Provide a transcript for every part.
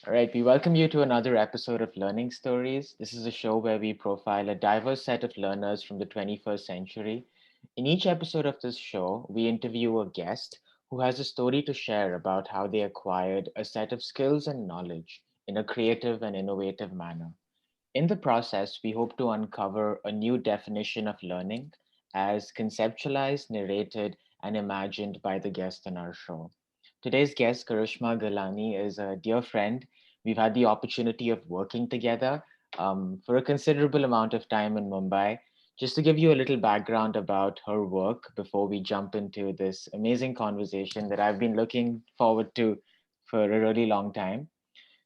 All right, we welcome you to another episode of Learning Stories. This is a show where we profile a diverse set of learners from the 21st century. In each episode of this show, we interview a guest who has a story to share about how they acquired a set of skills and knowledge in a creative and innovative manner. In the process, we hope to uncover a new definition of learning as conceptualized, narrated, and imagined by the guest on our show. Today's guest, Karishma Galani, is a dear friend. We've had the opportunity of working together for a considerable amount of time in Mumbai. Just to give you a little background about her work before we jump into this amazing conversation that I've been looking forward to for a really long time.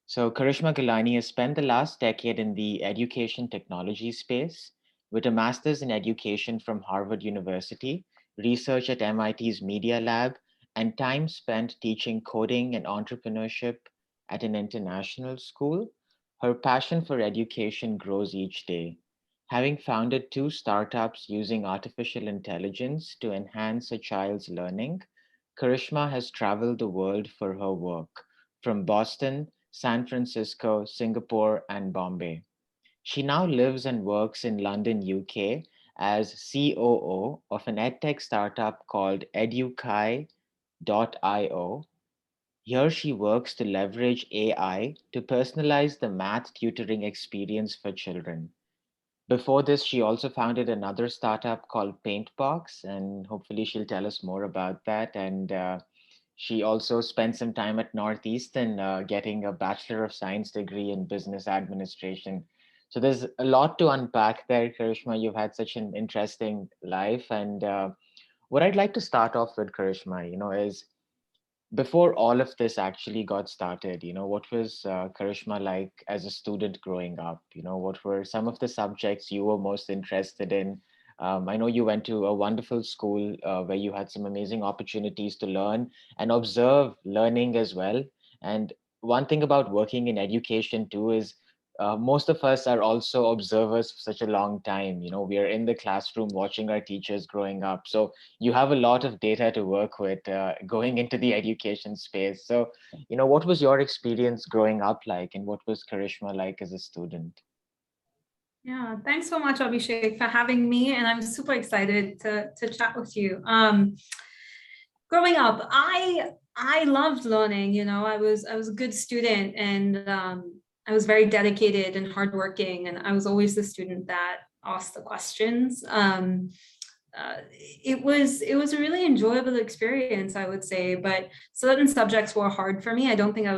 So, Karishma Galani has spent the last decade in the education technology space with a master's in education from Harvard University, research at MIT's Media Lab, and time spent teaching coding and entrepreneurship at an international school. Her passion for education grows each day. Having founded two startups using artificial intelligence to enhance a child's learning, Karishma has traveled the world for her work, from Boston, San Francisco, Singapore, and Bombay. She now lives and works in London, UK, as COO of an edtech startup called edukai.io. Here she works to leverage AI to personalize the math tutoring experience for children. Before this, she also founded another startup called Paintbox, and hopefully she'll tell us more about that. And she also spent some time at Northeastern getting a Bachelor of Science degree in business administration. So there's a lot to unpack there, Karishma. You've had such an interesting life. And what I'd like to start off with, Karishma, is before all of this actually got started, what was Karishma like as a student growing up? What were some of the subjects you were most interested in? I know you went to a wonderful school where you had some amazing opportunities to learn and observe learning as well. And one thing about working in education too is most of us are also observers for such a long time. We are in the classroom watching our teachers growing up. So you have a lot of data to work with going into the education space. So, what was your experience growing up like, and what was Karishma like as a student? Yeah, thanks so much, Abhishek, for having me. And I'm super excited to chat with you. Growing up, I loved learning. I was a good student, and I was very dedicated and hardworking, and I was always the student that asked the questions. It was a really enjoyable experience, I would say, but certain subjects were hard for me. I don't think I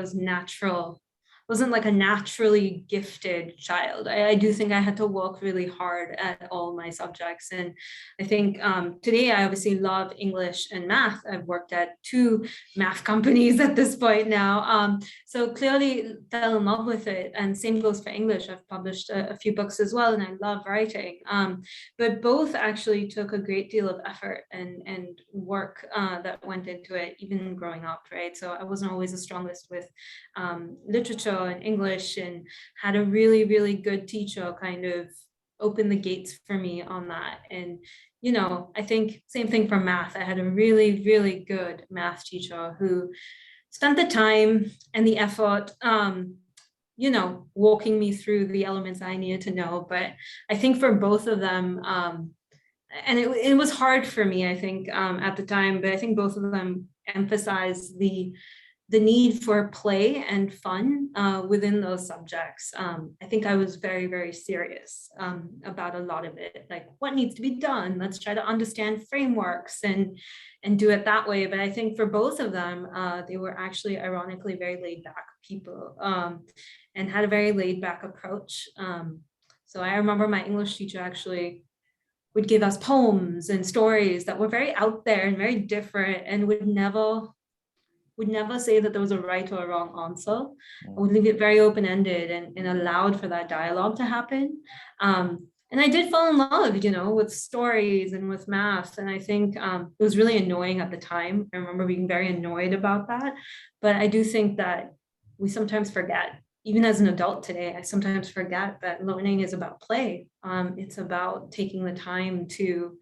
wasn't like a naturally gifted child. I do think I had to work really hard at all my subjects. And I think today I obviously love English and math. I've worked at two math companies at this point now. So clearly fell in love with it. And same goes for English. I've published a few books as well, and I love writing. But both actually took a great deal of effort and work that went into it, even growing up, right? So I wasn't always the strongest with literature and English, and had a really, really good teacher kind of open the gates for me on that. And, I think same thing for math. I had a really, really good math teacher who spent the time and the effort, walking me through the elements I needed to know. But I think for both of them, and it was hard for me, I think, at the time, but I think both of them emphasize the need for play and fun within those subjects. I think I was very, very serious about a lot of it, like what needs to be done. Let's try to understand frameworks and do it that way. But I think for both of them, they were actually ironically very laid back people, and had a very laid back approach. So I remember my English teacher actually would give us poems and stories that were very out there and very different, and would never say that there was a right or a wrong answer. I would leave it very open-ended and allowed for that dialogue to happen. And I did fall in love, with stories and with math. And I think it was really annoying at the time. I remember being very annoyed about that. But I do think that we sometimes forget, even as an adult today, I sometimes forget that learning is about play. It's about taking the time to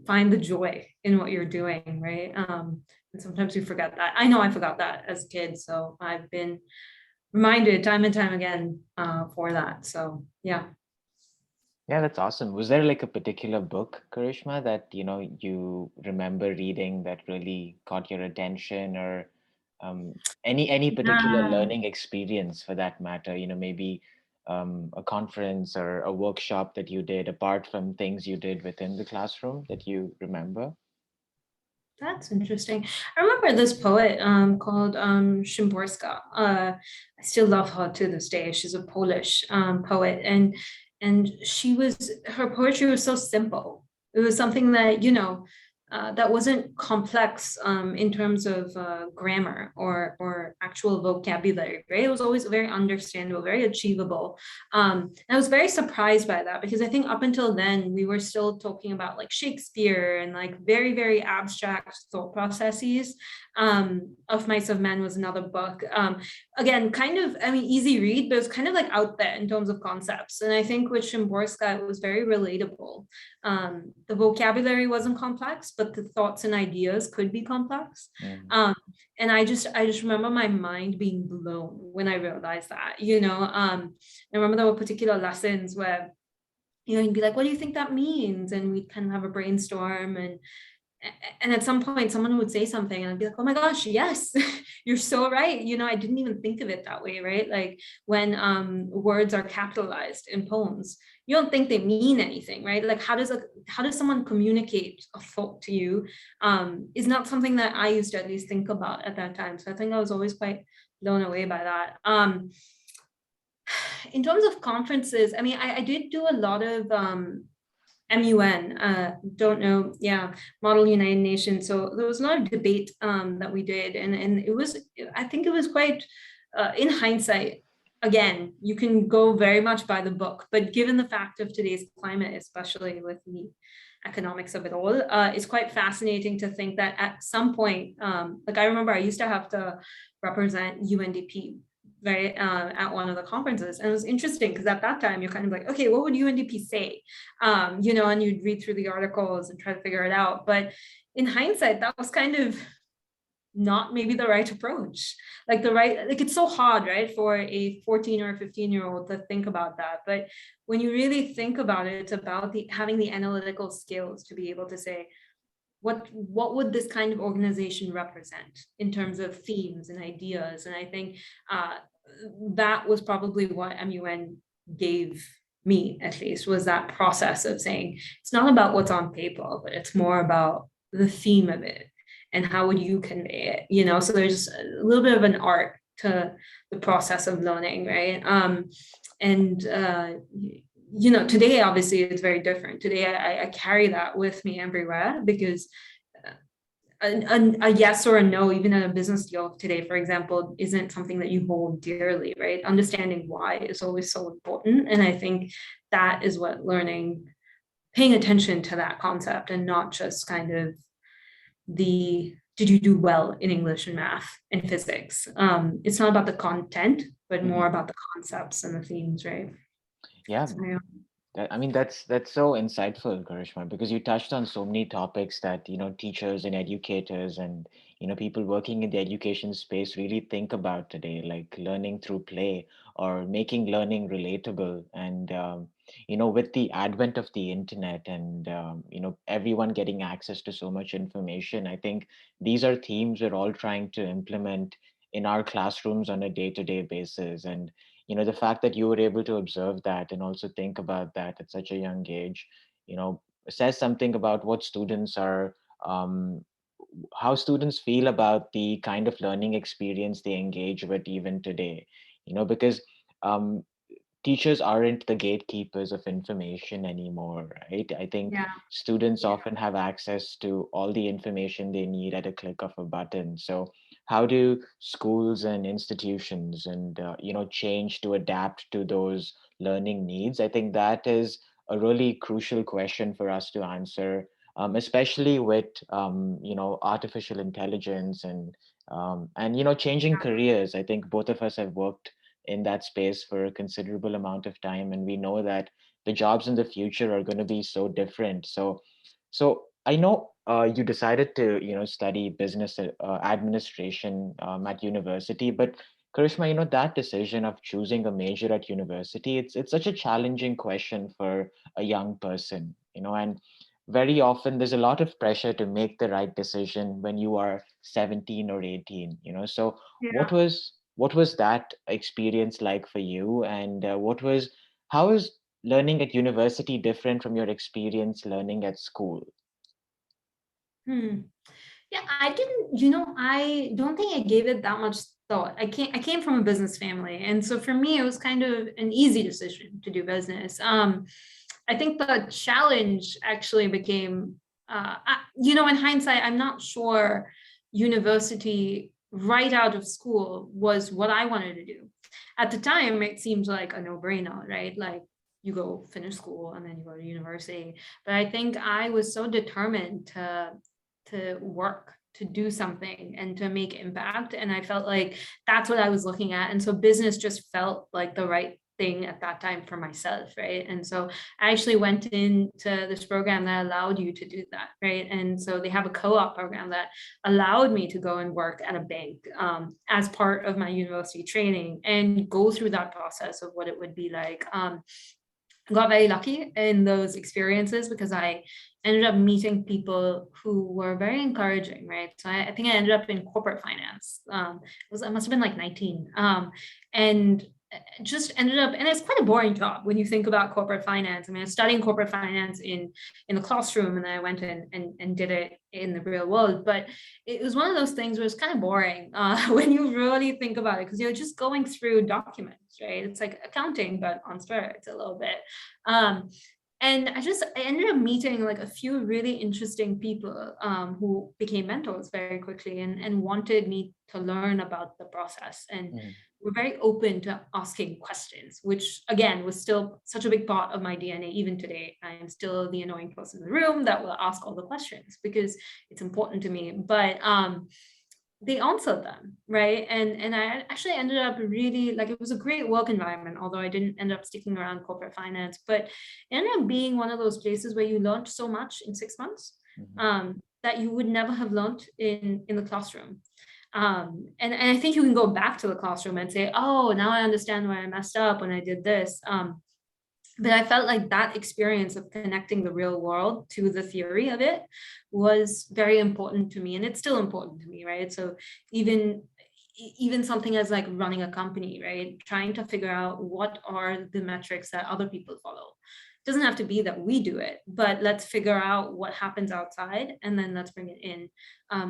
find the joy in what you're doing, right? And sometimes we forget that. I know I forgot that as a kid, so I've been reminded time and time again for that. So yeah. Yeah, that's awesome. Was there like a particular book, Karishma, that you remember reading that really caught your attention, or um, any particular Yeah. learning experience for that matter? Maybe a conference or a workshop that you did apart from things you did within the classroom that you remember? That's interesting. I remember this poet called Szymborska. I still love her to this day. She's a Polish poet, and she was her poetry was so simple. It was something that that wasn't complex in terms of grammar or actual vocabulary. Right? It was always very understandable, very achievable. I was very surprised by that because I think up until then we were still talking about like Shakespeare and like very, very abstract thought processes. Of Mice of Men was another book. Again, kind of, I mean, easy read, but it was kind of like out there in terms of concepts. And I think with Szymborska, it was very relatable. The vocabulary wasn't complex, but the thoughts and ideas could be complex. Mm. Um, and I just remember my mind being blown when I realized that, I remember there were particular lessons where, you'd be like, what do you think that means? And we'd kind of have a brainstorm and at some point someone would say something and I'd be like, oh my gosh, yes, you're so right. I didn't even think of it that way, right? Like when words are capitalized in poems, you don't think they mean anything, right? Like how does someone communicate a thought to you is not something that I used to at least think about at that time. So I think I was always quite blown away by that. In terms of conferences, I mean, I did do a lot of MUN, don't know, yeah, Model United Nations. So there was a lot of debate that we did, and it was, I think it was quite, in hindsight, again, you can go very much by the book, but given the fact of today's climate, especially with the economics of it all, it's quite fascinating to think that at some point, like I remember I used to have to represent UNDP, right, at one of the conferences, and it was interesting because at that time you're kind of like, okay, what would UNDP say, and you'd read through the articles and try to figure it out. But in hindsight, that was kind of not maybe the right approach. Like it's so hard, right, for a 14 or a 15-year-old to think about that. But when you really think about it, it's about the having the analytical skills to be able to say, what would this kind of organization represent in terms of themes and ideas? And I think that was probably what MUN gave me, at least, was that process of saying it's not about what's on paper, but it's more about the theme of it and how would you convey it. So there's a little bit of an art to the process of learning, right? And today obviously it's very different. Today I carry that with me everywhere because a yes or a no, even in a business deal today, for example, isn't something that you hold dearly, right? Understanding why is always so important. And I think that is what learning, paying attention to that concept and not just kind of did you do well in English and math and physics? It's not about the content, but more Mhm. about the concepts and the themes, right? Yeah, So, yeah. I mean, that's so insightful, Karishma, because you touched on so many topics that, teachers and educators and, people working in the education space really think about today, like learning through play or making learning relatable. And, with the advent of the internet and, everyone getting access to so much information, I think these are themes we're all trying to implement in our classrooms on a day-to-day basis. And the fact that you were able to observe that and also think about that at such a young age, says something about what students are, um, how students feel about the kind of learning experience they engage with even today. Because um, teachers aren't the gatekeepers of information anymore, right? I think Yeah. students Yeah. often have access to all the information they need at a click of a button. So how do schools and institutions and change to adapt to those learning needs? I think that is a really crucial question for us to answer, especially with artificial intelligence and changing careers. I think both of us have worked in that space for a considerable amount of time, and we know that the jobs in the future are going to be so different. So I know you decided to, study business administration at university. But Karishma, that decision of choosing a major at university, it's such a challenging question for a young person, and very often there's a lot of pressure to make the right decision when you are 17 or 18. So what was that experience like for you, and how is learning at university different from your experience learning at school? Hmm. Yeah, I don't think I gave it that much thought. I came from a business family, and so for me, it was kind of an easy decision to do business. I think the challenge actually became, in hindsight, I'm not sure university right out of school was what I wanted to do. At the time, it seemed like a no-brainer, right? Like you go finish school and then you go to university. But I think I was so determined to work, to do something and to make impact, and I felt like that's what I was looking at, and so business just felt like the right thing at that time for myself, right? And so I actually went into this program that allowed you to do that, right? And so they have a co-op program that allowed me to go and work at a bank, as part of my university training and go through that process of what it would be like. Got very lucky in those experiences because I ended up meeting people who were very encouraging, right? So I think I ended up in corporate finance. I must have been like 19. And just ended up, and it's quite a boring job when you think about corporate finance. I mean, I was studying corporate finance in the classroom, and then I went in and did it in the real world. But it was one of those things where it's kind of boring, when you really think about it, because you're just going through documents, right? It's like accounting, but on steroids a little bit. Um, and I ended up meeting like a few really interesting people, who became mentors very quickly and wanted me to learn about the process, and Mm. were very open to asking questions, which again was still such a big part of my DNA. Even today, I am still the annoying person in the room that will ask all the questions because it's important to me. But they answered them, right? And I actually ended up really like, it was a great work environment, although I didn't end up sticking around corporate finance, but it ended up being one of those places where you learned so much in 6 months, Mhm. that you would never have learned in the classroom. And I think you can go back to the classroom and say, oh, now I understand where I messed up when I did this. But I felt like that experience of connecting the real world to the theory of it was very important to me, and it's still important to me, right? So even even something as like running a company, right? Trying to figure out what are the metrics that other people follow. It doesn't have to be that we do it, but let's figure out what happens outside and then let's bring it in.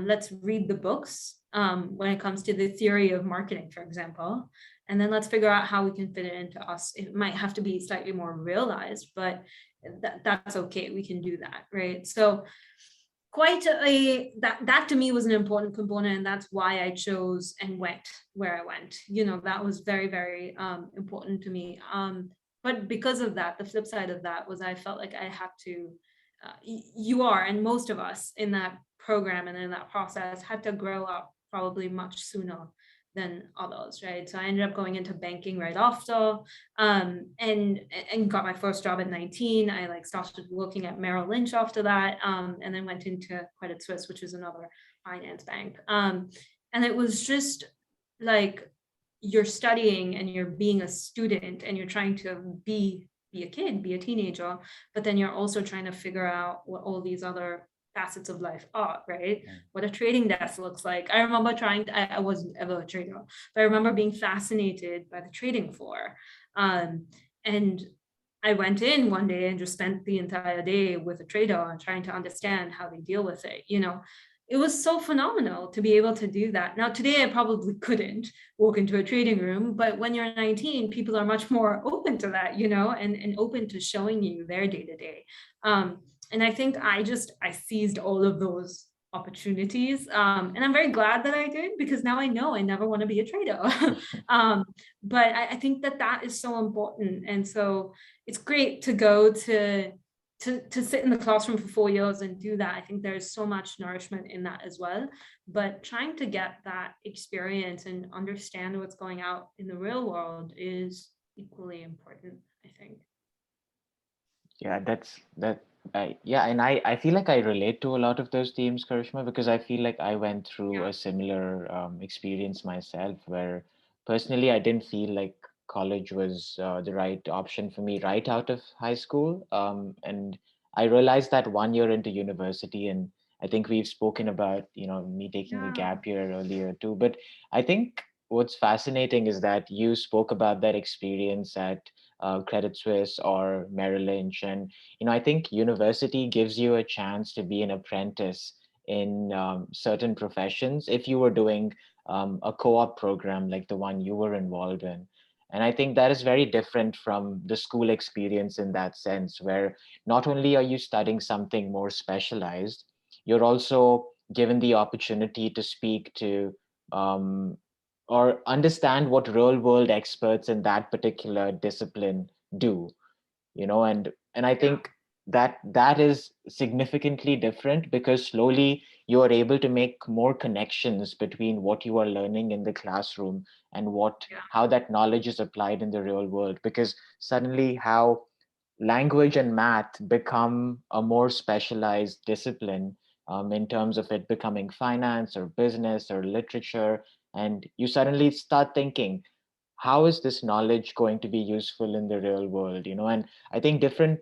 Let's read the books, when it comes to the theory of marketing, for example, and then let's figure out how we can fit it into us. It might have to be slightly more realized, but that's okay, we can do that, right? So quite a that to me was an important component, and that's why I chose and went where I went. That was very, very important to me. But because of that, the flip side of that was I felt like I had to, you are, and most of us in that program and in that process had to grow up probably much sooner than others, right? So I ended up going into banking right after, and got my first job at 19. I like started working at Merrill Lynch after that, and then went into Credit Suisse, which is another finance bank. And it was just like you're studying and you're being a student and you're trying to be a kid, be a teenager, but then you're also trying to figure out what all these other facets of life are, right? Mm. What a trading desk looks like. I remember I wasn't ever a trader, but I remember being fascinated by the trading floor. And I went in one day and just spent the entire day with a trader and trying to understand how they deal with it. It was so phenomenal to be able to do that. Now, today I probably couldn't walk into a trading room, but when you're 19, people are much more open to that, and open to showing you their day to day. And I think I seized all of those opportunities, and I'm very glad that I did, because now I know I never want to be a trader. um, but I think that is so important, and so it's great to go to sit in the classroom for 4 years and do that. I think there's so much nourishment in that as well, but trying to get that experience and understand what's going out in the real world is equally important, I think. Yeah, Yeah, and I feel like I relate to a lot of those themes, Karishma, because I feel like I went through Yeah. a similar experience myself, where personally I didn't feel like college was the right option for me right out of high school. And I realized that 1 year into university, and I think we've spoken about, me taking a Yeah. gap year earlier too. But I think what's fascinating is that you spoke about that experience at Credit Suisse or Merrill Lynch, and I think university gives you a chance to be an apprentice in certain professions if you were doing a co-op program like the one you were involved in. And I think that is very different from the school experience in that sense, where not only are you studying something more specialized, you're also given the opportunity to speak to um, or understand what real world experts in that particular discipline do. And I Yeah. think that is significantly different, because slowly you are able to make more connections between what you are learning in the classroom and what Yeah. how that knowledge is applied in the real world, because suddenly how language and math become a more specialized discipline, in terms of it becoming finance or business or literature. And you suddenly start thinking, how is this knowledge going to be useful in the real world? And I think different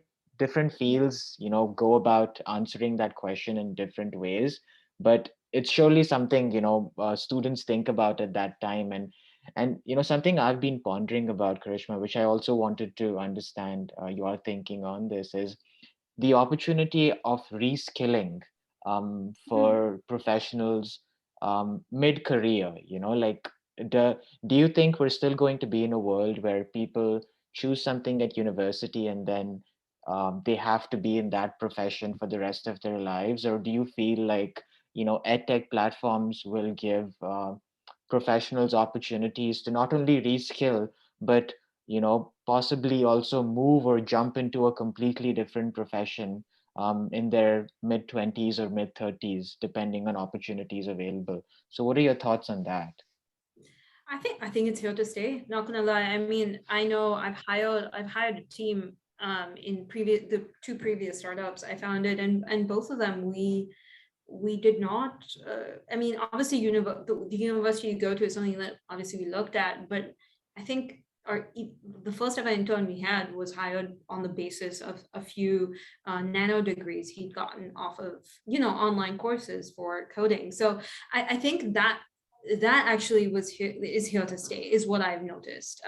fields go about answering that question in different ways, but it's surely something students think about at that time. And something I've been pondering about, Karishma, which I also wanted to understand your thinking on this, is the opportunity of reskilling Mhm. for professionals mid-career. Like, do, do you think we're still going to be in a world where people choose something at university and then they have to be in that profession for the rest of their lives? Or do you feel like, edtech platforms will give professionals opportunities to not only reskill, but possibly also move or jump into a completely different profession in their mid 20s or mid 30s, depending on opportunities available? So, what are your thoughts on that? I think it's here to stay. Not gonna lie. I mean, I know I've hired a team in the two previous startups I founded, and both of them we did not. I mean, obviously, the university you go to is something that obviously we looked at, but I think the first ever intern we had was hired on the basis of a few nano degrees he'd gotten off of online courses for coding. So I think that actually is here to stay, is what I've noticed.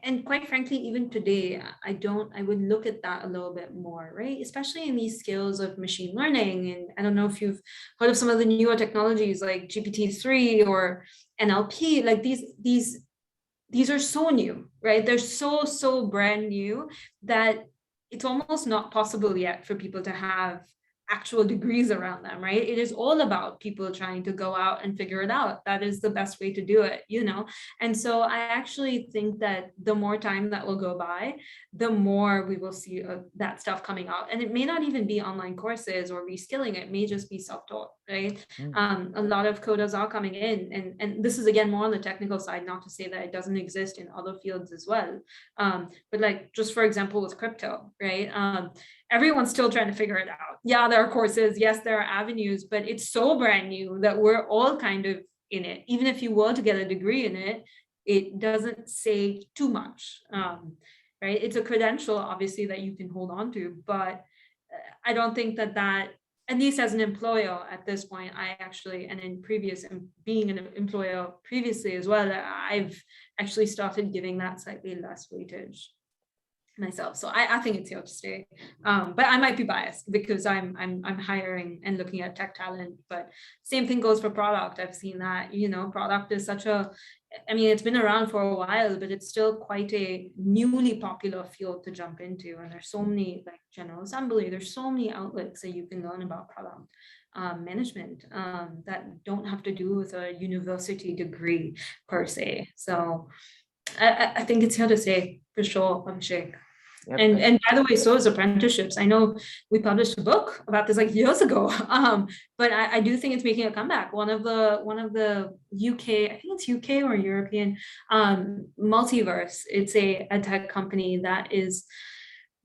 And quite frankly, even today, I would look at that a little bit more, right? Especially in these skills of machine learning. And I don't know if you've heard of some of the newer technologies like GPT-3 or NLP. Like these are so new, right? They're so brand new that it's almost not possible yet for people to have actual degrees around them, right? It is all about people trying to go out and figure it out. That is the best way to do it. And so I actually think that the more time that will go by, the more we will see that stuff coming out. And it may not even be online courses or reskilling, it may just be self-taught, right? Mm, A lot of coders are coming in, and this is again more on the technical side, not to say that it doesn't exist in other fields as well. But like just for example with crypto, right? Everyone's still trying to figure it out. Yeah, there are courses, yes, there are avenues, but it's so brand new that we're all kind of in it. Even if you were to get a degree in it, it doesn't say too much. Right? It's a credential, obviously, that you can hold on to, but I don't think that at least as an employer at this point, I actually, and in previous being an employer previously as well, I've actually started giving that slightly less weightage myself. So I think it's here to stay. But I might be biased because I'm hiring and looking at tech talent. But same thing goes for product. I've seen that, product is such a, I mean, it's been around for a while, but it's still quite a newly popular field to jump into. And there's so many, like General Assembly, there's so many outlets that you can learn about product management that don't have to do with a university degree per se. So I think it's here to stay for sure, Abhishek. yep. And by the way, so is apprenticeships. I know we published a book about this like years ago, but I do think it's making a comeback. One of the UK, I think it's UK or European, Multiverse. It's a tech company that is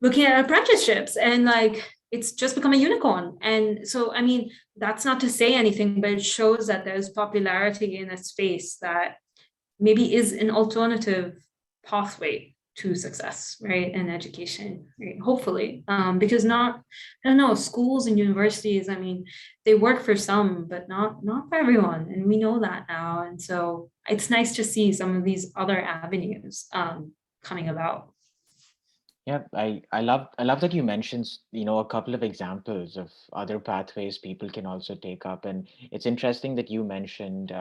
looking at apprenticeships, and like it's just become a unicorn. And so, I mean, that's not to say anything, but it shows that there's popularity in a space that maybe is an alternative pathway to success, right? And education, right? Hopefully. Because not, I don't know, schools and universities, I mean, they work for some, but not for everyone. And we know that now. And so it's nice to see some of these other avenues coming about. Yeah, I love that you mentioned, a couple of examples of other pathways people can also take up. And it's interesting that you mentioned,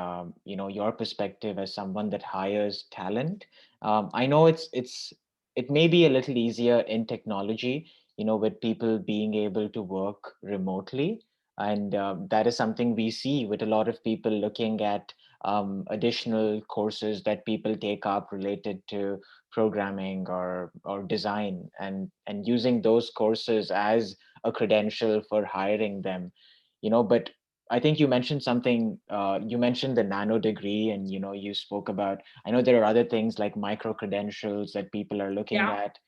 your perspective as someone that hires talent. I know it may be a little easier in technology, with people being able to work remotely. And that is something we see with a lot of people looking at additional courses that people take up related to programming or design, and using those courses as a credential for hiring them. But I think you mentioned something, you mentioned the nano degree, and you spoke about, I know there are other things like micro credentials that people are looking Yeah. at.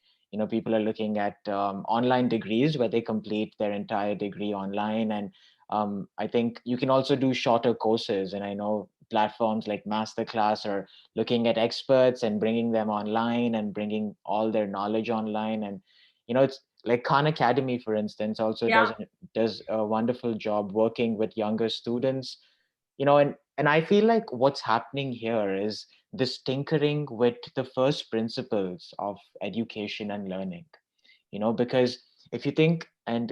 People are looking at online degrees where they complete their entire degree online. And I think you can also do shorter courses, and I know platforms like Masterclass are looking at experts and bringing them online and bringing all their knowledge online. And it's like Khan Academy, for instance, also does Yeah. does a wonderful job working with younger students. And I feel like what's happening here is this tinkering with the first principles of education and learning. Because if you think, and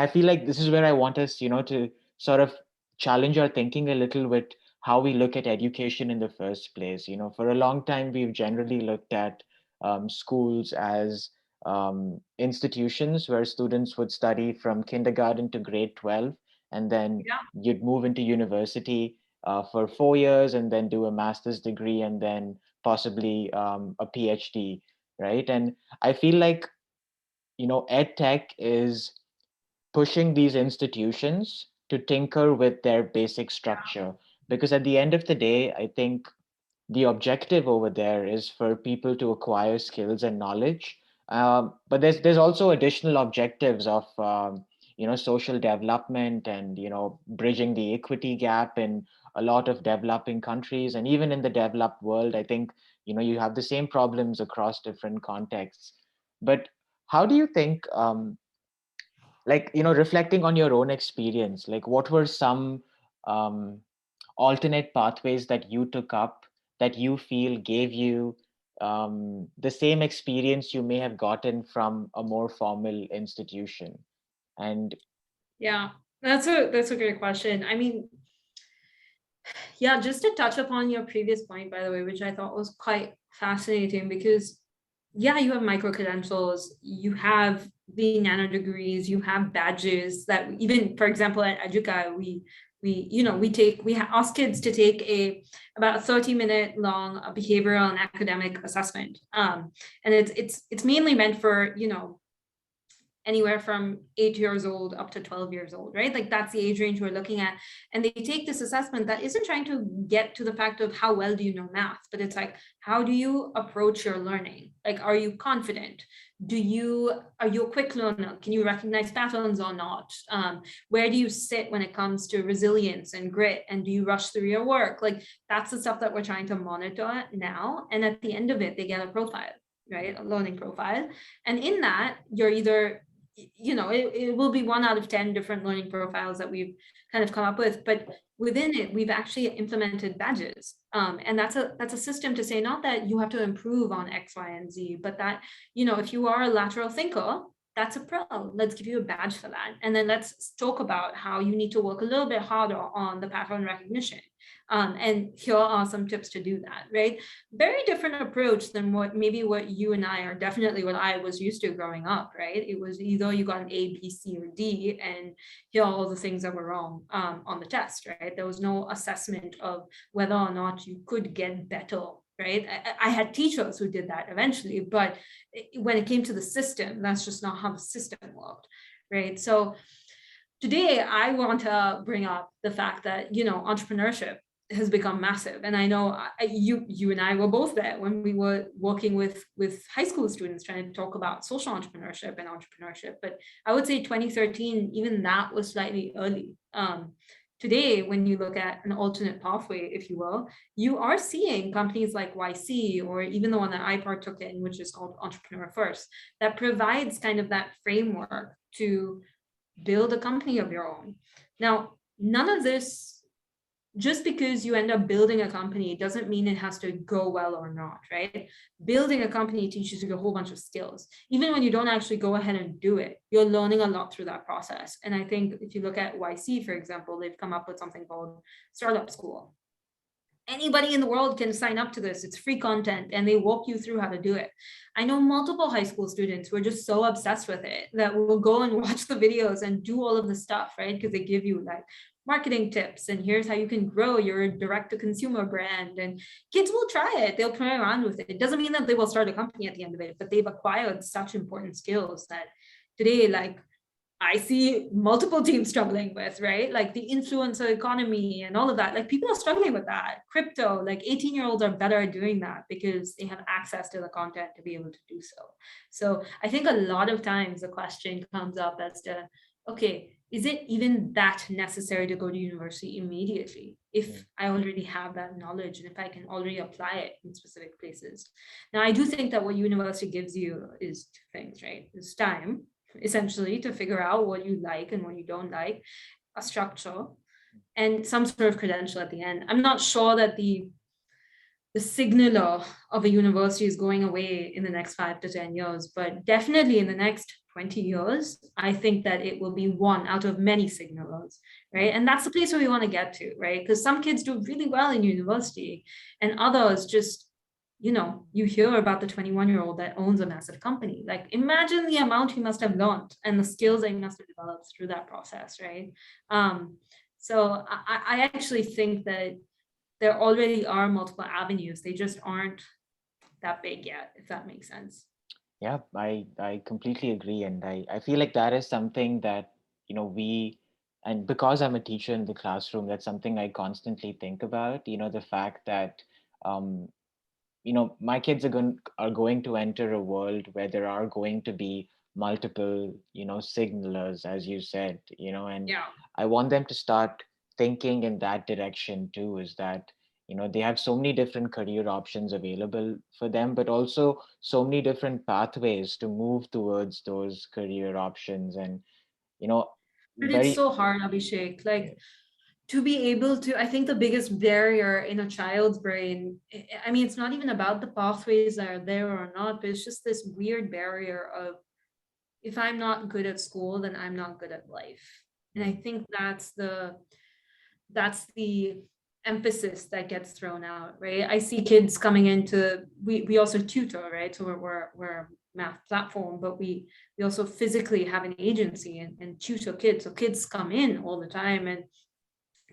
I feel like this is where I want us, to sort of challenge our thinking a little with how we look at education in the first place. For a long time, we've generally looked at schools as institutions where students would study from kindergarten to grade 12, and then Yeah. you'd move into university for 4 years and then do a master's degree and then possibly a PhD, right? And I feel like, ed tech is pushing these institutions to tinker with their basic structure. Because at the end of the day, I think the objective over there is for people to acquire skills and knowledge. But there's also additional objectives of social development, and bridging the equity gap in a lot of developing countries, and even in the developed world. I think you have the same problems across different contexts. But how do you think, like, reflecting on your own experience, like what were some um, alternate pathways that you took up that you feel gave you the same experience you may have gotten from a more formal institution? And Yeah. That's a great question. I mean, yeah, just to touch upon your previous point, by the way, which I thought was quite fascinating, because yeah, you have micro credentials, you have the nano degrees, you have badges that even, for example, at Educa, we ask kids to take about a 30-minute long behavioral and academic assessment. And it's mainly meant for, anywhere from 8 years old up to 12 years old, right? Like that's the age range we're looking at. And they take this assessment that isn't trying to get to the fact of how well do you know math, but it's like, how do you approach your learning? Like, are you confident? Are you a quick learner? Can you recognize patterns or not? Where do you sit when it comes to resilience and grit? And do you rush through your work? Like that's the stuff that we're trying to monitor now. And at the end of it, they get a profile, right? A learning profile. And in that, you're either it will be 1 out of 10 different learning profiles that we've kind of come up with, but within it we've actually implemented badges, and that's a system to say not that you have to improve on X, Y, and Z, but that if you are a lateral thinker, that's a pro. Let's give you a badge for that, and then let's talk about how you need to work a little bit harder on the pattern recognition, and here are some tips to do that, right? Very different approach than what you and I, are definitely what I was used to growing up, right? It was either you got an A, B, C, or D, and here are all the things that were wrong on the test, right? There was no assessment of whether or not you could get better, right? I had teachers who did that eventually, but when it came to the system, that's just not how the system worked, right? So today I want to bring up the fact that entrepreneurship has become massive. And I know you and I were both there when we were working with high school students trying to talk about social entrepreneurship and entrepreneurship. But I would say 2013, even that was slightly early. Today, when you look at an alternate pathway, if you will, you are seeing companies like YC, or even the one that I partook in, which is called Entrepreneur First, that provides kind of that framework to build a company of your own. Now, none of this, just because you end up building a company doesn't mean it has to go well or not, right? Building a company teaches you a whole bunch of skills. Even when you don't actually go ahead and do it, you're learning a lot through that process. And I think if you look at YC, for example, they've come up with something called Startup School. Anybody in the world can sign up to this. It's free content and they walk you through how to do it. I know multiple high school students who are just so obsessed with it that will go and watch the videos and do all of the stuff, right? Because they give you like marketing tips and here's how you can grow your direct to consumer brand. And kids will try it. They'll play around with it. It doesn't mean that they will start a company at the end of it, but they've acquired such important skills that today, like, I see multiple teams struggling with, right? Like the influencer economy and all of that. Like people are struggling with that. Crypto, like 18-year-olds are better at doing that because they have access to the content to be able to do so. So I think a lot of times the question comes up as to, okay, is it even that necessary to go to university immediately if I already have that knowledge and if I can already apply it in specific places? Now, I do think that what university gives you is two things, right? It's time, essentially, to figure out what you like and what you don't like, a structure, and some sort of credential at the end. I'm not sure that the signaler of a university is going away in the next 5 to 10 years, but definitely in the next 20 years, I think that it will be one out of many signalers, right? And that's the place where we want to get to, right? Because some kids do really well in university and others just, you hear about the 21-year-old that owns a massive company. Like imagine the amount he must have learned and the skills that he must have developed through that process, right? So I actually think that there already are multiple avenues. They just aren't that big yet, if that makes sense. Yeah, I completely agree. And I feel like that is something that, and because I'm a teacher in the classroom, that's something I constantly think about, the fact that, um, my kids are going to enter a world where there are going to be multiple, signalers, as you said, and Yeah. I want them to start thinking in that direction too, is that, they have so many different career options available for them, but also so many different pathways to move towards those career options. And, you know, But it's very, so hard, Abhishek. Like to be able to, I think the biggest barrier in a child's brain, I mean, it's not even about the pathways that are there or not, but it's just this weird barrier of if I'm not good at school, then I'm not good at life. And I mm, think that's the emphasis that gets thrown out, right? I see kids coming into, we also tutor, right? So we're a math platform, but we also physically have an agency and tutor kids. So kids come in all the time, and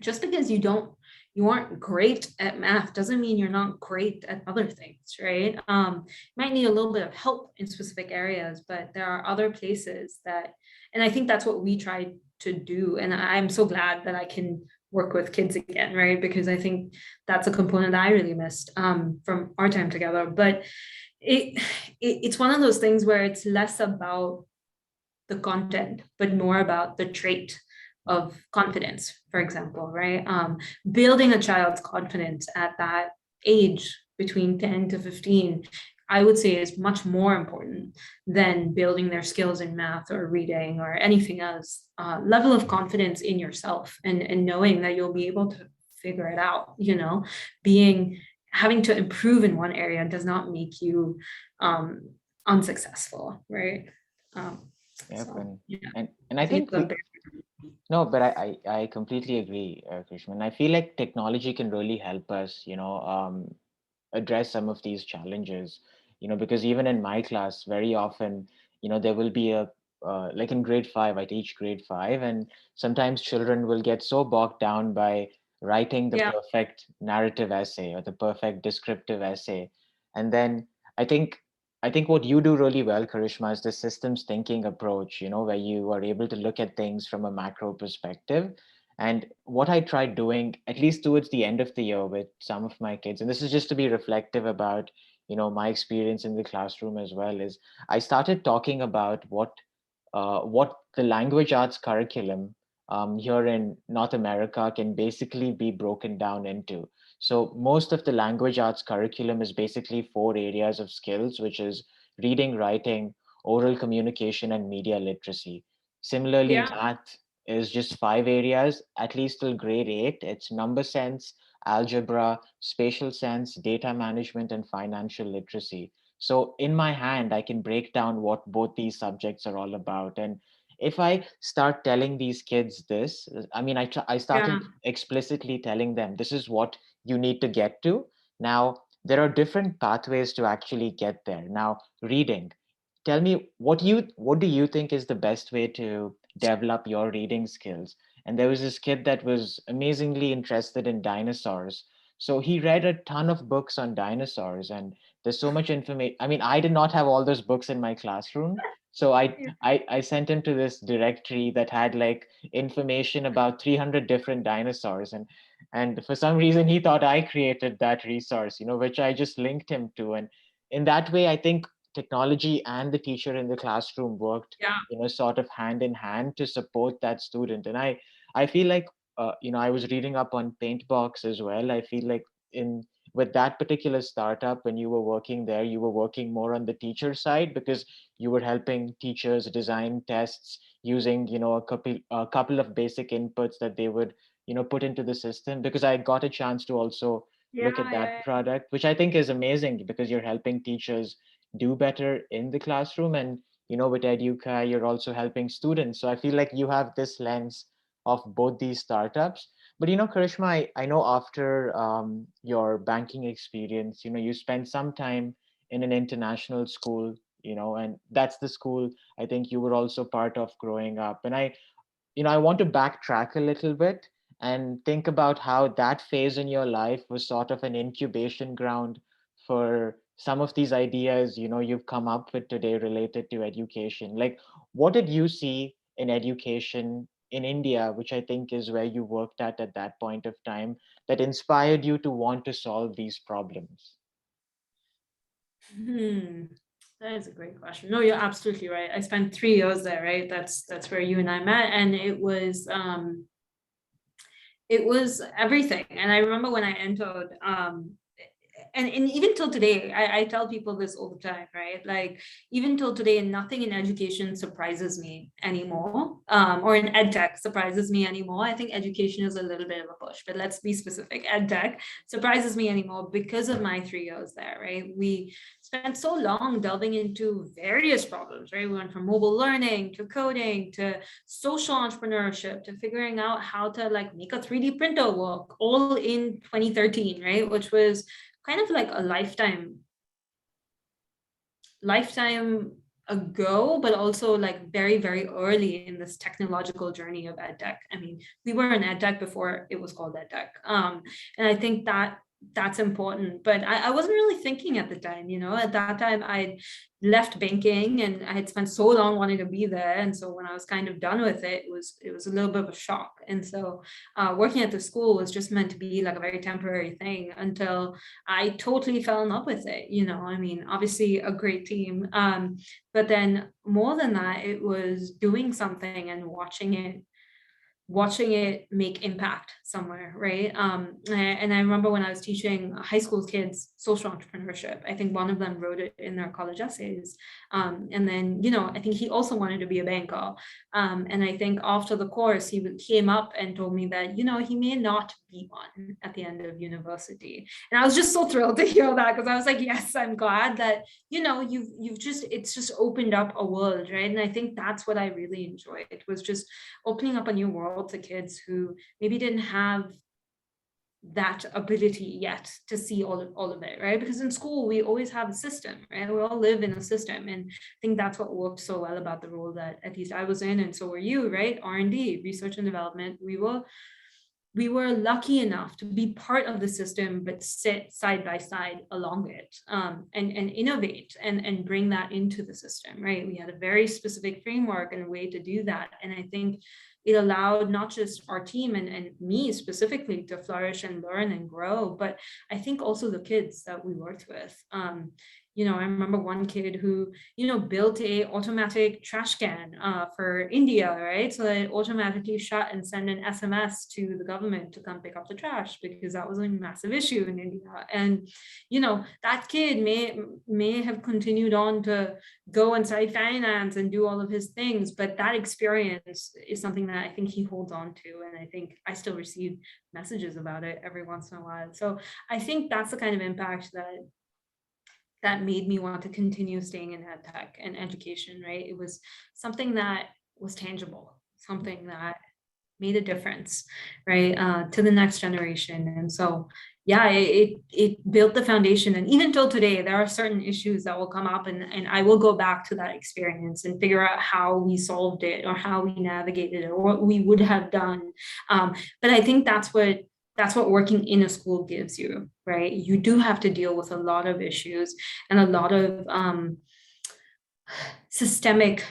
just because you aren't great at math doesn't mean you're not great at other things, right? You might need a little bit of help in specific areas, but there are other places that, and I think that's what we try to do. And I'm so glad that I can work with kids again, right? Because I think that's a component that I really missed from our time together. But it, it's one of those things where it's less about the content, but more about the trait mm, of confidence, for example, right? Building a child's confidence at that age between 10 to 15, I would say is much more important than building their skills in math or reading or anything else. Level of confidence in yourself and knowing that you'll be able to figure it out, being having to improve in one area does not make you unsuccessful, right? Um, yep. so yeah, And I I think think it's a we, big. no, but I completely agree, Krishman. And I feel like technology can really help us, address some of these challenges, because even in my class, very often, there will be like in grade five, I teach grade five, and sometimes children will get so bogged down by writing the Yeah, perfect narrative essay or the perfect descriptive essay. And then I think, I think what you do really well, Karishma, is the systems thinking approach, where you are able to look at things from a macro perspective. And what I tried doing, at least towards the end of the year with some of my kids, and this is just to be reflective about, my experience in the classroom as well, is I started talking about what the language arts curriculum here in North America can basically be broken down into. So most of the language arts curriculum is basically four areas of skills, which is reading, writing, oral communication, and media literacy. Similarly, Yeah. math is just five areas, at least till grade eight. It's number sense, algebra, spatial sense, data management, and financial literacy. So in my hand, I can break down what both these subjects are all about. And if I start telling these kids this, I mean, I Yeah. started explicitly telling them this is what you need to get to. Now, there are different pathways to actually get there. Now, reading. Tell me what do you think is the best way to develop your reading skills? And there was this kid that was amazingly interested in dinosaurs. So he read a ton of books on dinosaurs, and there's so much information. I mean, I did not have all those books in my classroom. So I sent him to this directory that had like information about 300 different dinosaurs. And for some reason he thought I created that resource, which I just linked him to. And in that way, I think technology and the teacher in the classroom worked, Yeah. sort of hand in hand to support that student. And I feel like, I was reading up on Paintbox as well. I feel like in with that particular startup, when you were working there, you were working more on the teacher side because you were helping teachers design tests using, a couple of basic inputs that they would, put into the system. Because I got a chance to also Yeah. look at that Yeah. product, which I think is amazing because you're helping teachers do better in the classroom. And with Educa, you're also helping students. So I feel like you have this lens of both these startups. But Karishma, I know after your banking experience, you spent some time in an international school, and that's the school I think you were also part of growing up. And I want to backtrack a little bit and think about how that phase in your life was sort of an incubation ground for some of these ideas, you've come up with today related to education. Like, what did you see in education in India, which I think is where you worked at that point of time, that inspired you to want to solve these problems? Hmm. That is a great question. No, you're absolutely right. I spent 3 years there, right? That's where you and I met, and it was everything. And I remember when I entered, and even till today, I tell people this all the time, right? Like, even till today, nothing in education surprises me anymore, or in ed tech surprises me anymore. I think education is a little bit of a push, but let's be specific. Ed tech surprises me anymore because of my 3 years there, right? We spent so long delving into various problems, right? We went from mobile learning to coding to social entrepreneurship to figuring out how to like make a 3D printer work, all in 2013, right? Which was kind of like a lifetime ago, but also like very, very early in this technological journey of edtech. I mean, we were in edtech before it was called edtech. And I think that's important. But I wasn't really thinking at the time, at that time I'd left banking and I had spent so long wanting to be there. And so when I was kind of done with it, it was a little bit of a shock. And so working at the school was just meant to be like a very temporary thing until I totally fell in love with it. I mean, obviously a great team. But then more than that, it was doing something and watching it make impact somewhere, right? And I remember when I was teaching high school kids social entrepreneurship, I think one of them wrote it in their college essays. And then, I think he also wanted to be a banker. And I think after the course, he came up and told me that, he may not be one at the end of university. And I was just so thrilled to hear that because I was like, yes, I'm glad that, it's just opened up a world, right? And I think that's what I really enjoyed. It was just opening up a new world to kids who maybe didn't have that ability yet to see all of it, right? Because in school we always have a system, right? We all live in a system, and I think that's what worked so well about the role that at least I was in, and so were you, right? R&D, research and development. We were lucky enough to be part of the system, but sit side by side along it, and innovate and bring that into the system, right? We had a very specific framework and a way to do that. And I think it allowed not just our team and me specifically to flourish and learn and grow, but I think also the kids that we worked with. I remember one kid who, built a automatic trash can for India, right? So that it automatically shut and send an SMS to the government to come pick up the trash because that was a massive issue in India. And, that kid may have continued on to go and study finance and do all of his things, but that experience is something that I think he holds on to. And I think I still receive messages about it every once in a while. So I think that's the kind of impact that made me want to continue staying in ed tech and education, right? It was something that was tangible, something that made a difference, right, to the next generation. And so, yeah, it built the foundation. And even till today, there are certain issues that will come up, and I will go back to that experience and figure out how we solved it or how we navigated it or what we would have done. But I think that's what working in a school gives you, right? You do have to deal with a lot of issues and a lot of systemic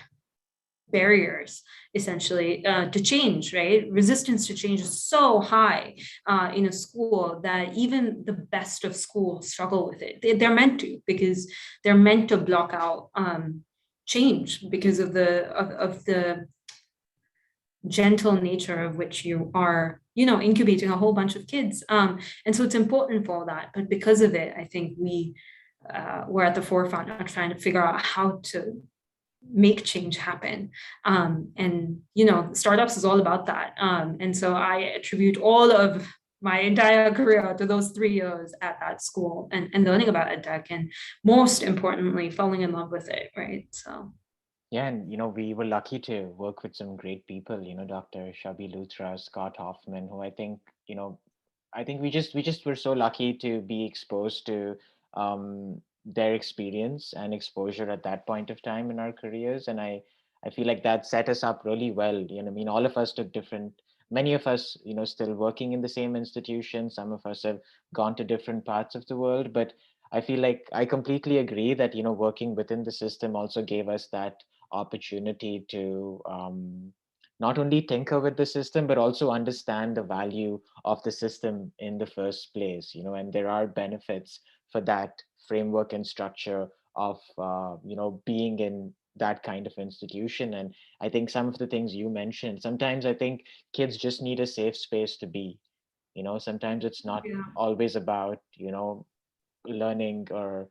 barriers essentially to change, right? Resistance to change is so high in a school that even the best of schools struggle with it. They're meant to, because they're meant to block out change because of the gentle nature of which you are, incubating a whole bunch of kids. And so it's important for that. But because of it, I think we're at the forefront of trying to figure out how to make change happen. And, startups is all about that. And so I attribute all of my entire career to those 3 years at that school and learning about edtech, and most importantly, falling in love with it, right? So Yeah, and we were lucky to work with some great people, Dr. Shabi Luthra, Scott Hoffman, who I think we just were so lucky to be exposed to their experience and exposure at that point of time in our careers. And I feel like that set us up really well. I mean, all of us took different, many of us, still working in the same institution. Some of us have gone to different parts of the world, but I feel like I completely agree that, working within the system also gave us that opportunity to not only tinker with the system, but also understand the value of the system in the first place, and there are benefits for that framework and structure of, being in that kind of institution. And I think some of the things you mentioned, sometimes I think kids just need a safe space to be, sometimes it's not yeah. always about, learning or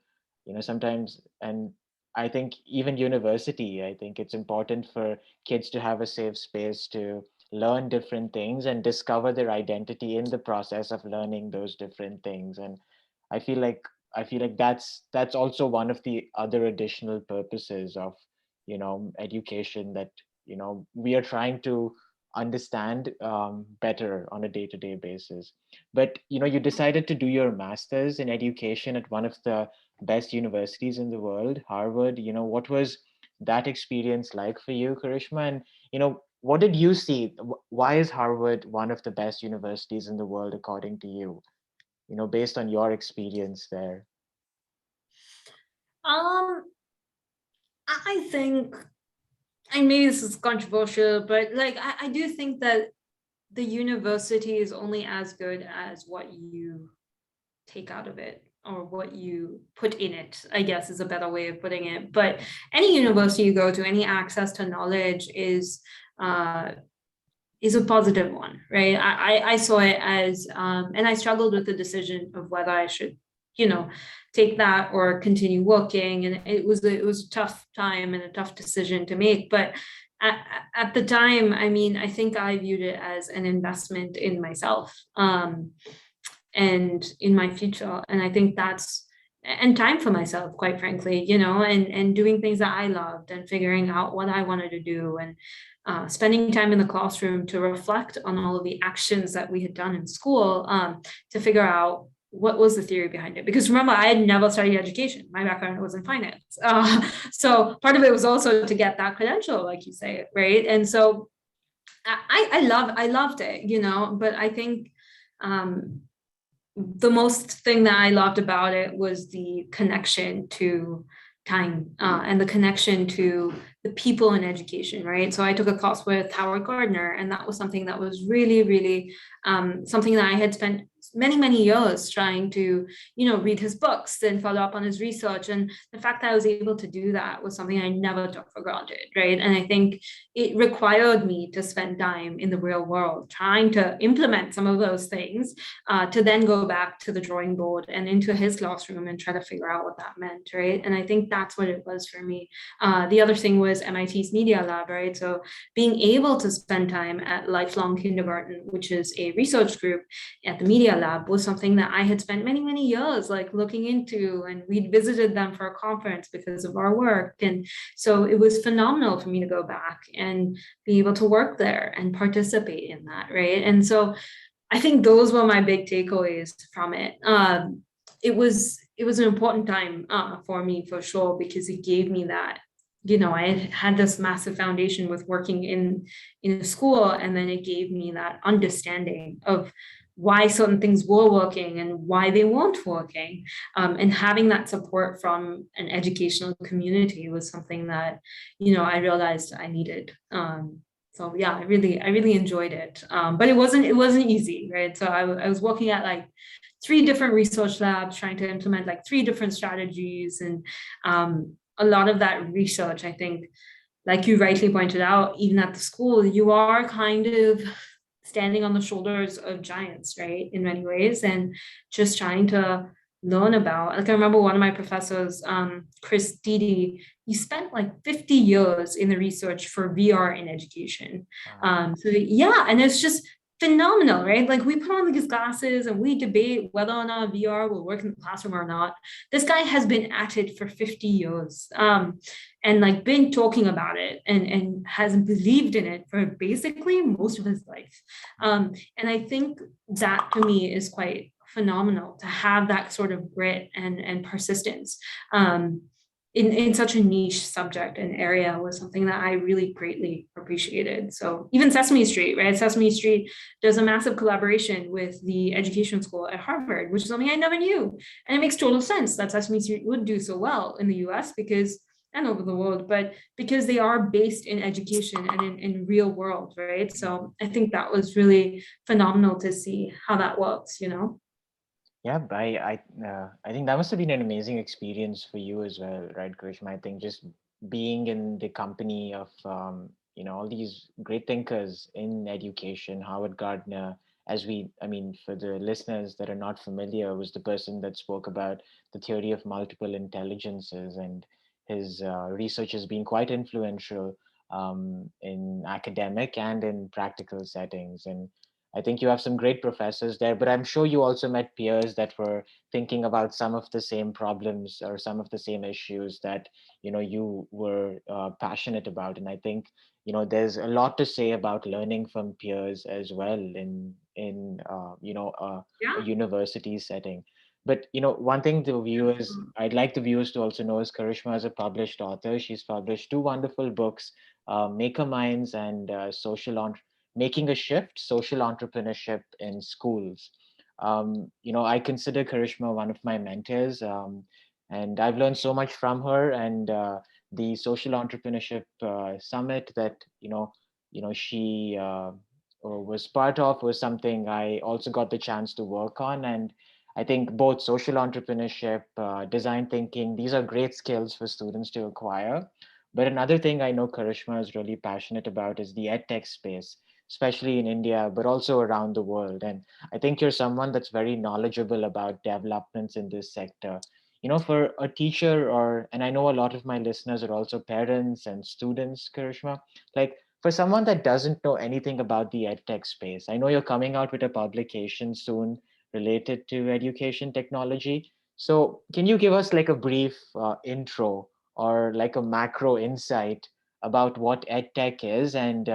sometimes. And I think even university, I think it's important for kids to have a safe space to learn different things and discover their identity in the process of learning those different things. And i feel like I feel like that's also one of the other additional purposes of education, that we are trying to understand better on a day-to-day basis. But you decided to do your master's in education at one of the best universities in the world, Harvard. What was that experience like for you, Karishma? And what did you see? Why is Harvard one of the best universities in the world according to you? Based on your experience there. um I think, and maybe this is controversial, but like I do think that the university is only as good as what you take out of it or what you put in it, I guess is a better way of putting it. But any university you go to, any access to knowledge uh, is a positive one, right? I saw it as, and I struggled with the decision of whether I should, you know, take that or continue working, and it was a tough time and a tough decision to make. But at, at the time, I mean, I think I viewed it as an investment in myself, and in my future, and I think that's, and time for myself, quite frankly, and doing things that I loved and figuring out what I wanted to do, and spending time in the classroom to reflect on all of the actions that we had done in school, to figure out what was the theory behind it. Because remember, I had never studied education. My background was in finance. So part of it was also to get that credential, like you say, right? And so I loved it, but I think the most thing that I loved about it was the connection to time and the connection to the people in education, right? So I took a class with Howard Gardner, and that was something that was really, really something that I had spent many, many years trying to, read his books and follow up on his research. And the fact that I was able to do that was something I never took for granted, right? And I think it required me to spend time in the real world trying to implement some of those things to then go back to the drawing board and into his classroom and try to figure out what that meant, right? And I think that's what it was for me. The other thing was MIT's Media Lab, right? So being able to spend time at Lifelong Kindergarten, which is a research group at the Media Lab, was something that I had spent many, many years like looking into, and we'd visited them for a conference because of our work. And so it was phenomenal for me to go back and be able to work there and participate in that, right? And so I think those were my big takeaways from it. It was an important time for me for sure, because it gave me that, I had this massive foundation with working in a school, and then it gave me that understanding of why certain things were working and why they weren't working, and having that support from an educational community was something that I realized I needed. So yeah, I really enjoyed it, but it wasn't easy, right? So I was working at like three different research labs trying to implement like three different strategies. And a lot of that research, I think, like you rightly pointed out, even at the school, you are kind of standing on the shoulders of giants, right, in many ways, and just trying to learn about. Like I remember one of my professors, Chris Didi, he spent like 50 years in the research for VR in education. Wow. So yeah, and it's just phenomenal, right? Like we put on these glasses and we debate whether or not VR will work in the classroom or not. This guy has been at it for 50 years. And like been talking about it, and has believed in it for basically most of his life. And I think that to me is quite phenomenal, to have that sort of grit and persistence in such a niche subject and area, was something that I really greatly appreciated. So even Sesame Street, right? Sesame Street does a massive collaboration with the education school at Harvard, which is something I never knew. And it makes total sense that Sesame Street would do so well in the US because, and over the world, but because they are based in education and in real world, right? So I think that was really phenomenal to see how that works. Yeah, I think that must have been an amazing experience for you as well, right, Karishma? I think just being in the company of all these great thinkers in education, Howard Gardner, I mean, for the listeners that are not familiar, was the person that spoke about the theory of multiple intelligences, and his research has been quite influential in academic and in practical settings. And I think you have some great professors there, but I'm sure you also met peers that were thinking about some of the same problems or some of the same issues that you were passionate about. And I think there's a lot to say about learning from peers as well in a Yeah. university setting. But one thing I'd like the viewers to also know is Karishma is a published author. She's published two wonderful books, Maker Minds and Making a Shift, Social Entrepreneurship in Schools. I consider Karishma one of my mentors, and I've learned so much from her. And the Social Entrepreneurship Summit that she was part of was something I also got the chance to work on. And I think both social entrepreneurship, design thinking, these are great skills for students to acquire. But another thing I know Karishma is really passionate about is the edtech space, especially in India, but also around the world. And I think you're someone that's very knowledgeable about developments in this sector. For a teacher, and I know a lot of my listeners are also parents and students, Karishma, like for someone that doesn't know anything about the edtech space, I know you're coming out with a publication soon related to education technology. So can you give us like a brief intro or like a macro insight about what edtech is and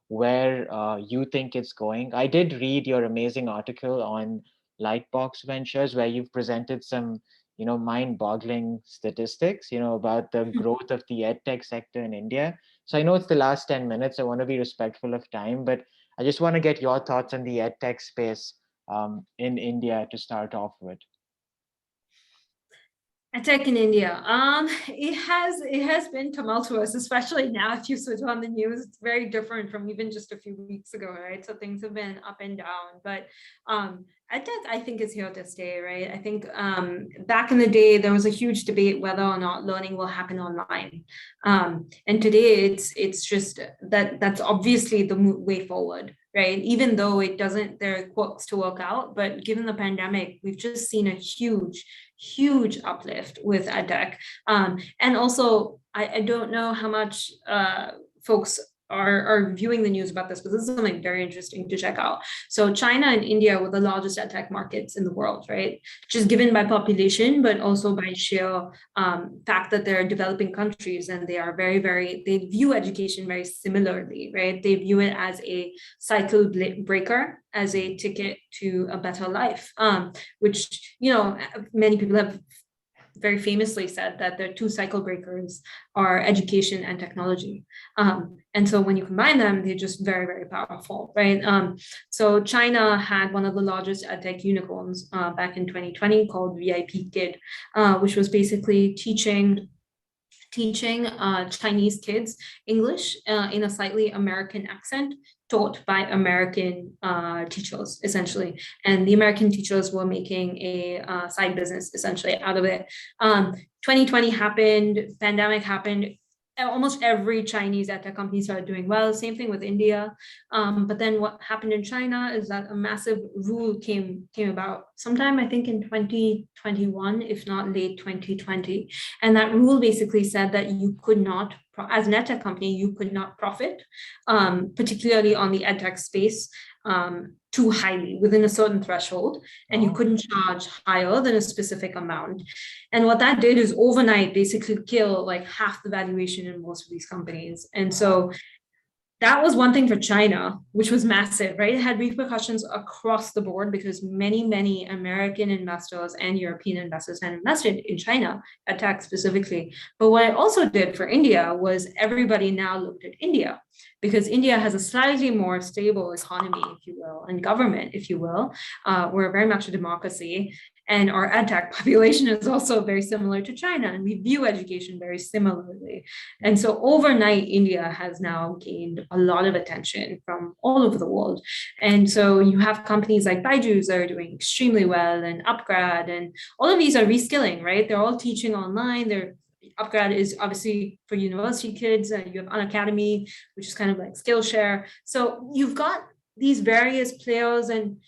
where you think it's going? I did read your amazing article on Lightbox Ventures where you've presented some, mind-boggling statistics, about the growth of the edtech sector in India. So I know it's the last 10 minutes. I want to be respectful of time, but I just want to get your thoughts on the edtech space in India to start off with. Tech in India. It has been tumultuous, especially now. If you switch on the news, it's very different from even just a few weeks ago, right? So things have been up and down. But EdTech, I think, is here to stay, right? I think back in the day there was a huge debate whether or not learning will happen online, and today it's just that's obviously the way forward, right? Even though it doesn't, there are quirks to work out, but given the pandemic, we've just seen a huge uplift with edtech. And also, I don't know how much folks are viewing the news about this, but this is something very interesting to check out. So China and India were the largest edtech markets in the world, right? Just given by population, but also by sheer fact that they're developing countries and they are they view education very similarly, right? They view it as a cycle breaker, as a ticket to a better life, which, many people have very famously said that the two cycle breakers are education and technology. And so when you combine them, they're just very powerful, right? So China had one of the largest edtech unicorns back in 2020 called VIP Kid, which was basically teaching Chinese kids English in a slightly American accent, taught by American teachers, essentially. And the American teachers were making a side business, essentially, out of it. 2020 happened, pandemic happened. Almost every Chinese edtech company started doing well. Same thing with India. But then what happened in China is that a massive rule came about sometime, I think, in 2021, if not late 2020. And that rule basically said that you could not, as an edtech company, you could not profit, particularly on the edtech space, too highly within a certain threshold, and you couldn't charge higher than a specific amount. And what that did is overnight basically kill like half the valuation in most of these companies. And so that was one thing for China, which was massive, right? It had repercussions across the board because many American investors and European investors had invested in China, tech specifically. But what it also did for India was everybody now looked at India because India has a slightly more stable economy, if you will, and government, if you will. We're very much a democracy. And our edtech population is also very similar to China, and we view education very similarly. And so overnight, India has now gained a lot of attention from all over the world. And so you have companies like Baiju's that are doing extremely well, and Upgrad, and all of these are reskilling, right? They're all teaching online. Upgrad is obviously for university kids. You have Unacademy, which is kind of like Skillshare. So you've got these various players, and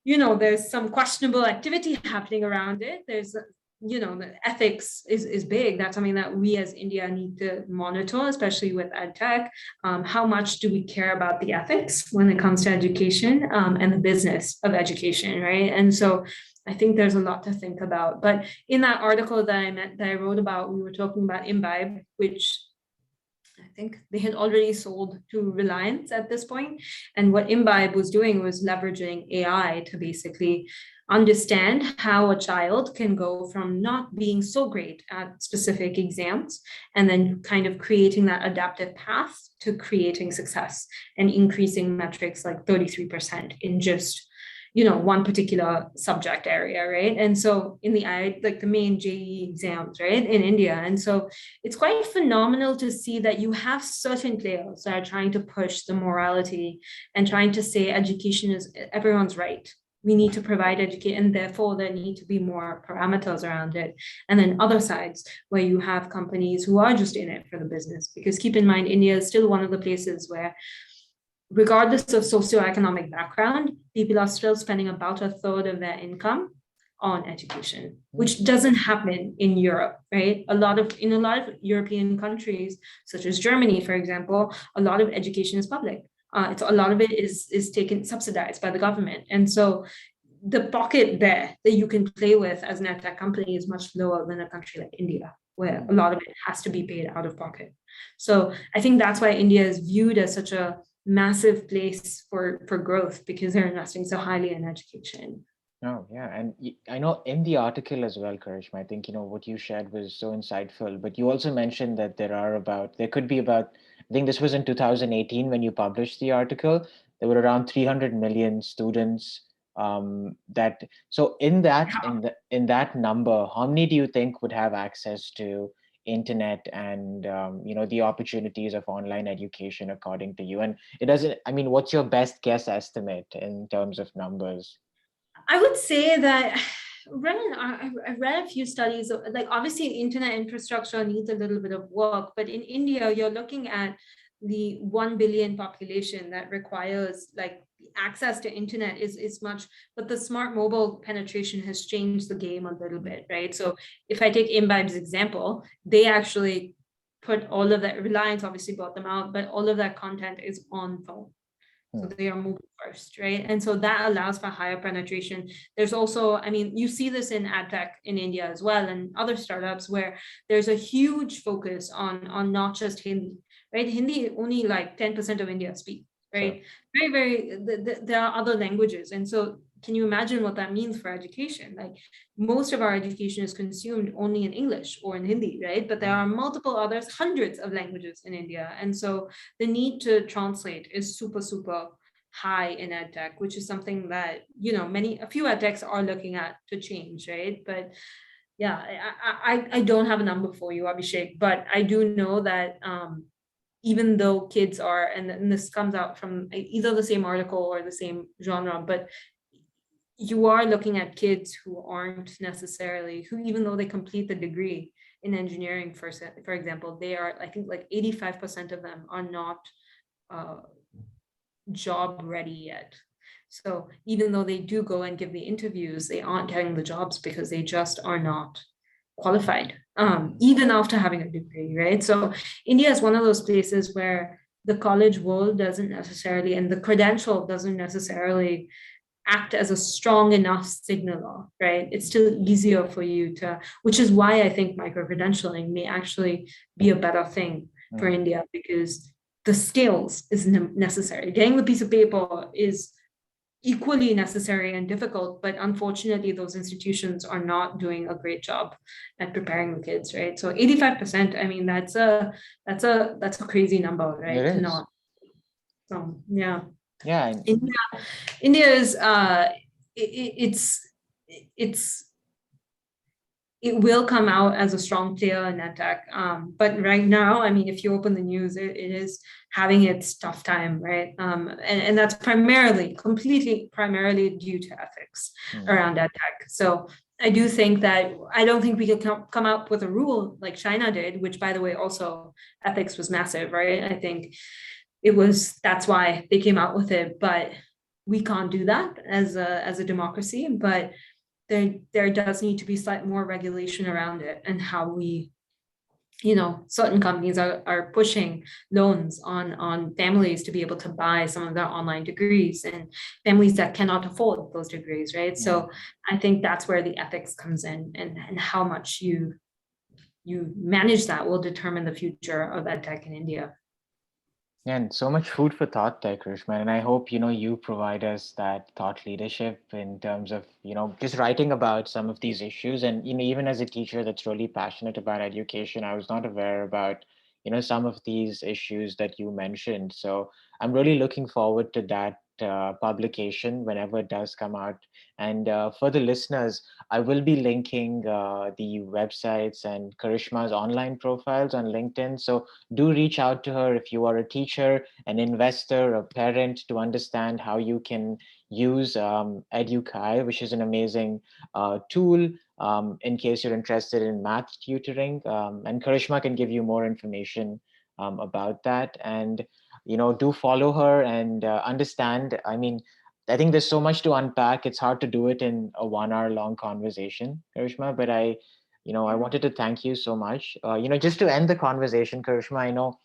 there's some questionable activity happening around it. There's the ethics is big. That's something that we as India need to monitor, especially with edtech. How much do we care about the ethics when it comes to education, and the business of education, right? And so I think there's a lot to think about. But in that article that I wrote about, we were talking about Imbibe, which I think they had already sold to Reliance at this point. And what Imbibe was doing was leveraging AI to basically understand how a child can go from not being so great at specific exams and then kind of creating that adaptive path to creating success and increasing metrics like 33% in just one particular subject area, right? And so in like the main JEE exams, right, in India. And so it's quite phenomenal to see that you have certain players that are trying to push the morality and trying to say education is everyone's right. We need to provide education, and therefore there need to be more parameters around it. And then other sides where you have companies who are just in it for the business, because keep in mind, India is still one of the places where, regardless of socioeconomic background, people are still spending about a third of their income on education, which doesn't happen in Europe, right? In a lot of European countries, such as Germany, for example, a lot of education is public. A lot of it is taken subsidized by the government, and so the pocket there that you can play with as an edtech company is much lower than a country like India, where a lot of it has to be paid out of pocket. So I think that's why India is viewed as such a massive place for growth, because they're investing so highly in education. Oh, yeah. And I know in the article as well, Karishma, I think, what you shared was so insightful, but you also mentioned that there could be about, I think this was in 2018 when you published the article, there were around 300 million students That so in that number, how many do you think would have access to internet and the opportunities of online education according to you? And it doesn't, I mean, what's your best guess estimate in terms of numbers? I would say that I read a few studies, like obviously internet infrastructure needs a little bit of work, but in India, you're looking at the 1 billion population that requires like access to internet is much, but the smart mobile penetration has changed the game a little bit, right? So if I take Imbib's example, they actually put all of that, Reliance obviously bought them out, but all of that content is on phone. So Hmm. they are mobile first, right? And so that allows for higher penetration. There's also, I mean, you see this in ad tech in India as well and other startups where there's a huge focus on not just Hindi, right? Hindi only like 10% of India speak, Sure. right? There are other languages. And so can you imagine what that means for education? Like most of our education is consumed only in English or in Hindi, right? But there Hmm. are multiple others, hundreds of languages in India. And so the need to translate is super high in ed tech, which is something that a few ed techs are looking at to change, right? But yeah, I don't have a number for you, Abhishek, but I do know that even though kids are, and this comes out from either the same article or the same genre, but you are looking at kids who aren't necessarily, who even though they complete the degree in engineering, for example, they are, I think like 85% of them are not uh, job ready yet. So even though they do go and give the interviews, they aren't getting the jobs because they just are not qualified, Hmm. even after having a degree, right? So India is one of those places where the college world doesn't necessarily, and the credential doesn't necessarily act as a strong enough signaler, right? It's still easier for you to, which is why I think micro credentialing may actually be a better thing for Hmm. India because the skills is necessary. Getting the piece of paper is equally necessary and difficult, but unfortunately, those institutions are not doing a great job at preparing the kids, right? So 85%, I mean, that's a crazy number, It right? To is. not. So yeah. Yeah. India India is it's it's it will come out as a strong player in that tech. But right now, I mean, if you open the news, it is having its tough time, right? And that's primarily due to ethics Hmm. around that tech. So I don't think we could come out with a rule like China did, which by the way, also ethics was massive, right? I think that's why they came out with it, but we can't do that as a democracy. But there does need to be slight more regulation around it and how we, certain companies are pushing loans on families to be able to buy some of their online degrees and families that cannot afford those degrees, right? Hmm. So I think that's where the ethics comes in, and how much you manage that will determine the future of edtech in India. Yeah, and so much food for thought there, Krishma. And I hope, you provide us that thought leadership in terms of, just writing about some of these issues. And, even as a teacher that's really passionate about education, I was not aware about, some of these issues that you mentioned. So I'm really looking forward to that publication whenever it does come out. And for the listeners, I will be linking the websites and Karishma's online profiles on LinkedIn. So do reach out to her if you are a teacher, an investor, a parent to understand how you can use EduCai, which is an amazing tool in case you're interested in math tutoring. And Karishma can give you more information about that. And, do follow her and understand. I mean, I think there's so much to unpack. It's hard to do it in a 1 hour long conversation, Karishma, but I Yeah. wanted to thank you so much. Just to end the conversation, Karishma, I know,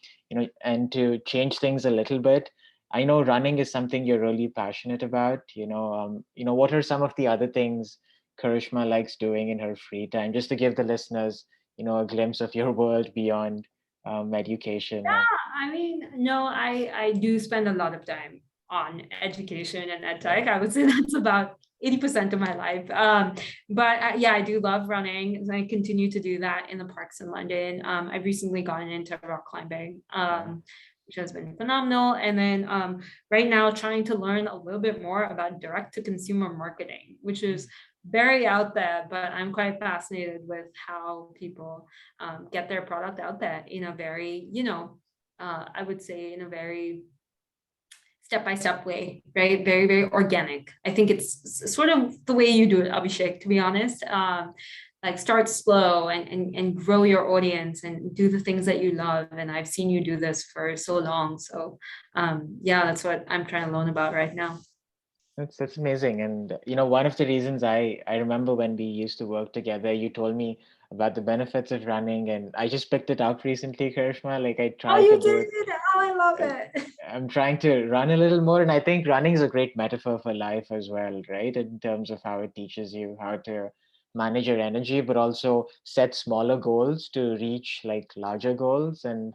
and to change things a little bit, I know running is something you're really passionate about. What are some of the other things Karishma likes doing in her free time, just to give the listeners, a glimpse of your world beyond education. I mean, no, I do spend a lot of time on education and ed Yeah. tech. I would say that's about 80% of my life. But yeah, I do love running, and I continue to do that in the parks in London. I've recently gotten into rock climbing. Wow. which has been phenomenal. And then right now, trying to learn a little bit more about direct to consumer marketing, which is very out there, but I'm quite fascinated with how people get their product out there in a very, I would say in a very step by step way, right? Very, very organic. I think it's sort of the way you do it, Abhishek, to be honest. Like start slow and grow your audience and do the things that you love. And I've seen you do this for so long. So yeah, that's what I'm trying to learn about right now. That's amazing. And one of the reasons I remember when we used to work together, you told me about the benefits of running, and I just picked it up recently, Karishma. Like I Oh, try to you do it. did! Oh, I love uh, it. I'm trying to run a little more, and I think running is a great metaphor for life as well, right? In terms of how it teaches you how to manage your energy, but also set smaller goals to reach like larger goals. And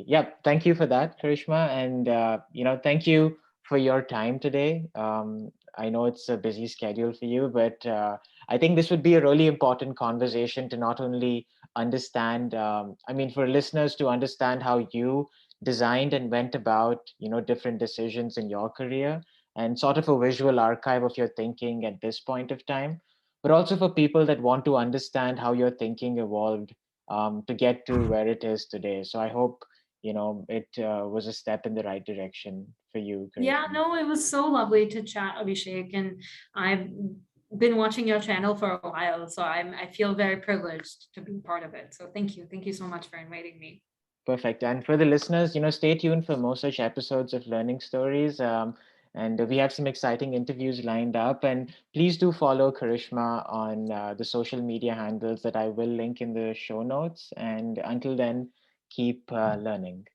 yeah, thank you for that, Karishma. And, thank you for your time today. I know it's a busy schedule for you, but I think this would be a really important conversation to not only understand, I mean, for listeners to understand how you designed and went about, different decisions in your career and sort of a visual archive of your thinking at this point of time, but also for people that want to understand how your thinking evolved to get to where it is today. So I hope it was a step in the right direction for you, Yeah, Karishma. no, it was so lovely to chat, Abhishek, and I've been watching your channel for a while, so I feel very privileged to be part of it. So thank you so much for inviting me. Perfect. And for the listeners, stay tuned for more such episodes of Learning Stories. And we have some exciting interviews lined up. And please do follow Karishma on the social media handles that I will link in the show notes. And until then, keep learning.